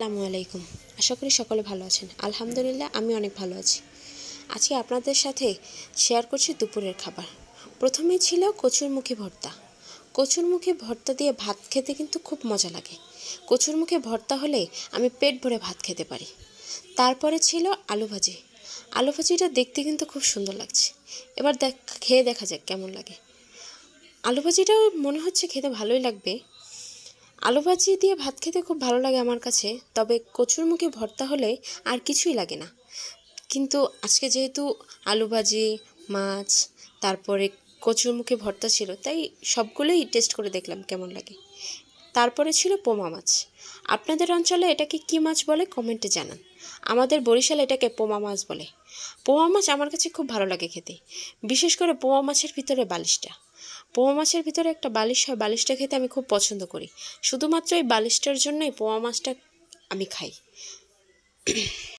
আসসালামু আলাইকুম। আশা করি সকলে ভালো আছেন। আলহামদুলিল্লাহ আমি অনেক ভালো আছি। আজকে আপনাদের সাথে শেয়ার করছি দুপুরের খাবার। প্রথমেই ছিল কচুরমুখী ভর্তা। কচুরমুখী ভর্তা দিয়ে ভাত খেতে কিন্তু খুব মজা লাগে। কচুরমুখী ভর্তা হলে আমি পেট ভরে ভাত খেতে পারি। তারপরে ছিল আলু ভাজি। আলু ভাজিটা দেখতে কিন্তু খুব সুন্দর লাগছে। এবার খেয়ে দেখা যাক কেমন লাগে। আলু ভাজিটাও মনে হচ্ছে খেতে ভালোই লাগবে। আলু ভাজি দিয়ে ভাত খেতে খুব ভালো লাগে আমার কাছে, তবে কচুরমুখী ভর্তা হলে আর কিছুই লাগে না। কিন্তু আজকে যেহেতু আলু ভাজি, মাছ, তারপরে কচুরমুখী ভর্তা ছিল, তাই সবগুলোই টেস্ট করে দেখলাম কেমন লাগে। তারপরে ছিল পোমা মাছ। আপনাদের অঞ্চলে এটাকে কী মাছ বলে কমেন্টে জানান। আমাদের বরিশালে এটাকে পোমা মাছ বলে। পোমা মাছ আমার কাছে খুব ভালো লাগে খেতে, বিশেষ করে পোমা মাছের ভিতরে বালিশটা। পোমা মাছের ভিতরে একটা বালিশ হয়, বালিশটা খেতে আমি খুব পছন্দ করি। শুধুমাত্র এই বালিশটার জন্যই পোমা মাছটা আমি খাই।